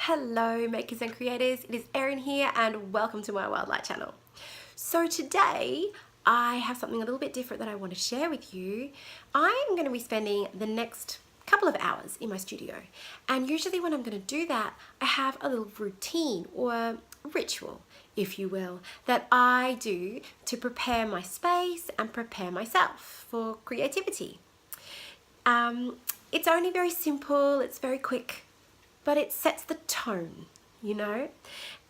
Hello makers and creators, it is Erin here and welcome to my Wildlight channel. So today I have something a little bit different that I want to share with you. I'm going to be spending the next couple of hours in my studio, and usually when I'm going to do that I have a little routine or ritual, if you will, that I do to prepare my space and prepare myself for creativity. It's only very simple, it's very quick, but it sets the tone, you know?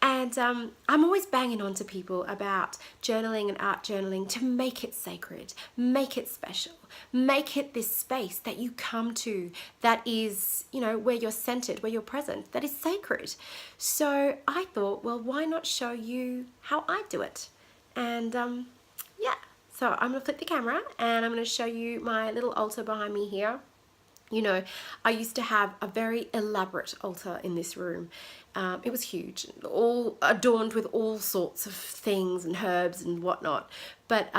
And I'm always banging on to people about journaling and art journaling to make it sacred, make it special, make it this space that you come to that is, you know, where you're centered, where you're present, that is sacred. So I thought, well, why not show you how I do it? And yeah, so I'm gonna flip the camera and I'm gonna show you my little altar behind me here. You know, I used to have a very elaborate altar in this room. It was huge, all adorned with all sorts of things and herbs and whatnot. But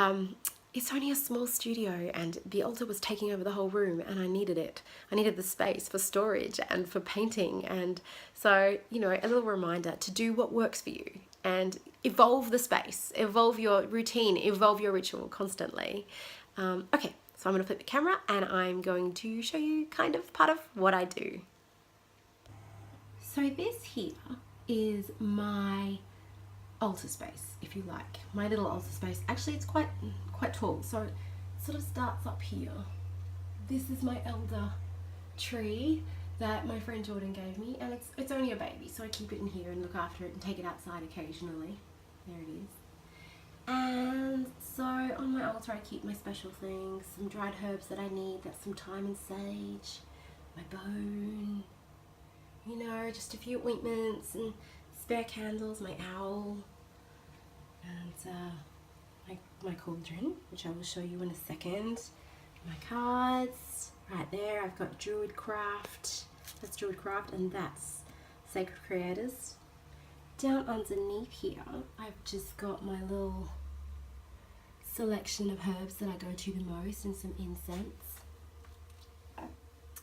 it's only a small studio and the altar was taking over the whole room and I needed it. I needed the space for storage and for painting. And so, you know, a little reminder to do what works for you and evolve the space, evolve your routine, evolve your ritual constantly. Okay. So I'm going to flip the camera and I'm going to show you kind of part of what I do. So this here is my altar space, if you like. My little altar space. Actually, it's quite tall, so it sort of starts up here. This is my elder tree that my friend Jordan gave me, and it's only a baby, so I keep it in here and look after it and take it outside occasionally. There it is. And so on my altar I keep my special things, some dried herbs that I need, that's some thyme and sage, my bone, you know, just a few ointments and spare candles, my owl, and my cauldron, which I will show you in a second, my cards, right there I've got Druidcraft, that's Druidcraft and that's Sacred Creators. Down underneath here, I've just got my little selection of herbs that I go to the most and some incense.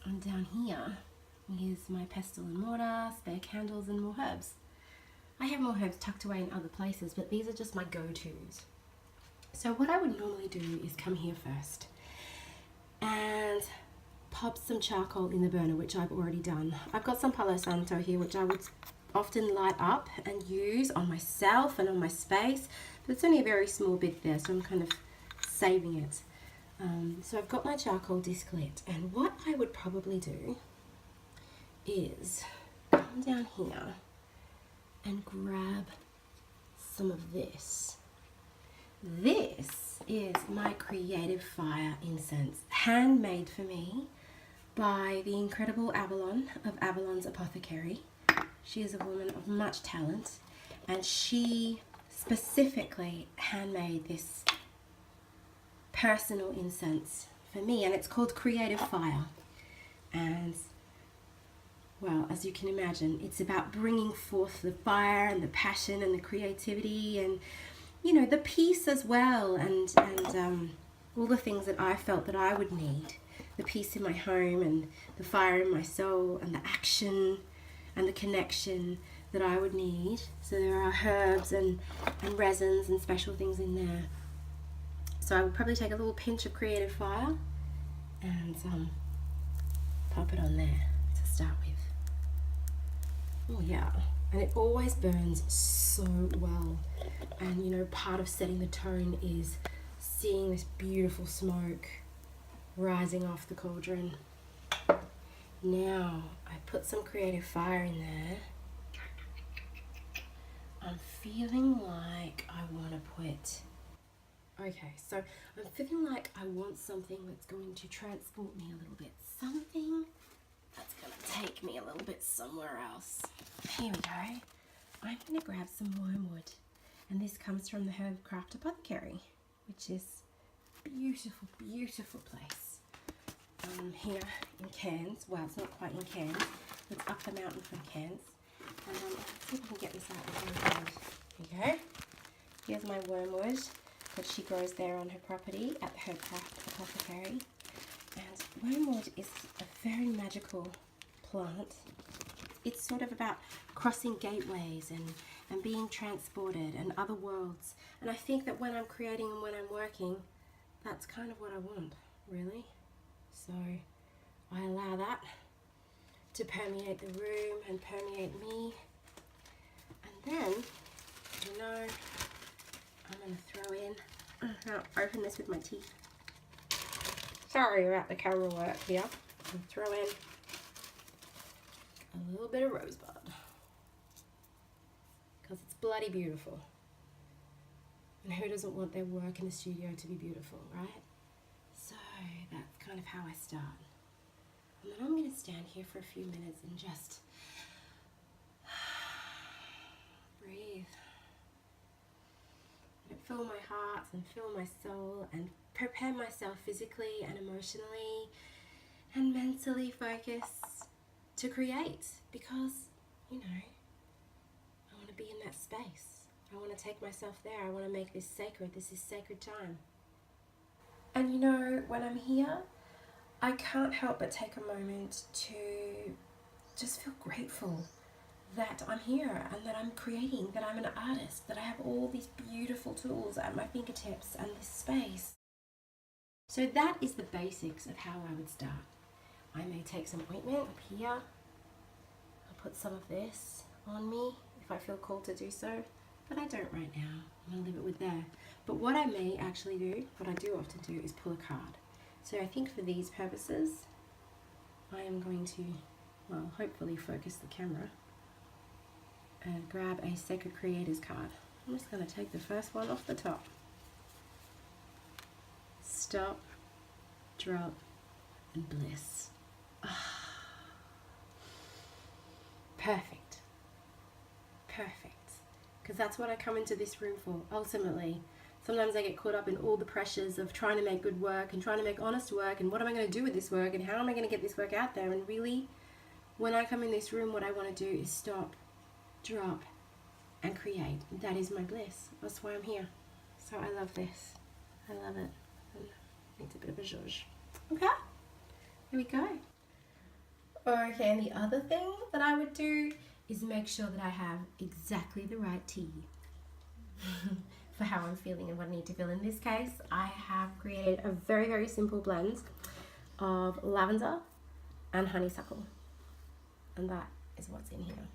And down here is my pestle and mortar, spare candles and more herbs. I have more herbs tucked away in other places, but these are just my go-tos. So what I would normally do is come here first and pop some charcoal in the burner, which I've already done. I've got some Palo Santo here, which I would often light up and use on myself and on my space, but it's only a very small bit there, so I'm kind of saving it. So I've got my charcoal disc lit, and what I would probably do is come down here and grab some of this. This is my Creative Fire incense, handmade for me by the incredible Avalon of Avalon's Apothecary. She is a woman of much talent, and she specifically handmade this personal incense for me, and it's called Creative Fire. And well, as you can imagine, it's about bringing forth the fire and the passion and the creativity and, you know, the peace as well, and all the things that I felt that I would need. The peace in my home and the fire in my soul and the action and the connection that I would need. So there are herbs and resins and special things in there. So I would probably take a little pinch of Creative Fire and pop it on there to start with. Oh yeah, and it always burns so well. And you know, part of setting the tone is seeing this beautiful smoke rising off the cauldron. Now I put some Creative Fire in there. I'm feeling like I want to put, okay, so I'm feeling like I want something that's going to transport me a little bit. Something that's going to take me a little bit somewhere else. Here we go. I'm going to grab some wormwood. And this comes from the Herbcraft Apothecary, which is a beautiful, beautiful place. Here in Cairns. Well, it's not quite in Cairns. It's up the mountain from Cairns. Let's see if I can get this out of the wormwood. Here you go. Here's my wormwood that she grows there on her property at the Herbcraft Apothecary. And wormwood is a very magical plant. it's sort of about crossing gateways and being transported and other worlds. And I think that when I'm creating and when I'm working, that's kind of what I want, really. So I allow that to permeate the room and permeate me. And then, you know, I'm going to throw in, I'll open this with my teeth. Sorry about the camera work here. I'll throw in a little bit of rosebud because it's bloody beautiful. And who doesn't want their work in the studio to be beautiful, right? So that's kind of how I start. And then I'm going to stand here for a few minutes and just breathe. And fill my heart and fill my soul and prepare myself physically and emotionally and mentally focus to create, because, you know, I want to be in that space. I want to take myself there. I want to make this sacred. This is sacred time. And you know, when I'm here, I can't help but take a moment to just feel grateful that I'm here and that I'm creating, that I'm an artist, that I have all these beautiful tools at my fingertips and this space. So that is the basics of how I would start. I may take some ointment up here. I'll put some of this on me if I feel called to do so, but I don't right now. I'm going to leave it with there. But what I may actually do, what I do often do, is pull a card. So I think for these purposes, I am going to, well, hopefully focus the camera and grab a Sacred Creators card. I'm just going to take the first one off the top. Stop, drop, and bliss. Perfect. Perfect. Because that's what I come into this room for, ultimately. Sometimes I get caught up in all the pressures of trying to make good work and trying to make honest work and what am I going to do with this work and how am I going to get this work out there. And really, when I come in this room, what I want to do is stop, drop, and create. That is my bliss. That's why I'm here. So I love this. I love it. It's a bit of a zhuzh. Okay, here we go. Okay, and the other thing that I would do is make sure that I have exactly the right tea for how I'm feeling and what I need to feel. In this case, I have created a very, very simple blend of lavender and honeysuckle. And that is what's in here.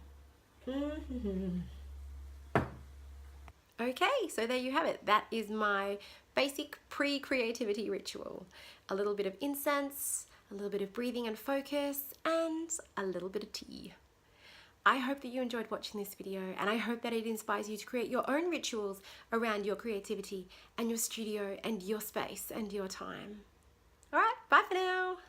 Okay, so there you have it. That is my basic pre-creativity ritual. A little bit of incense, a little bit of breathing and focus, and a little bit of tea. I hope that you enjoyed watching this video, and I hope that it inspires you to create your own rituals around your creativity and your studio and your space and your time. All right, bye for now.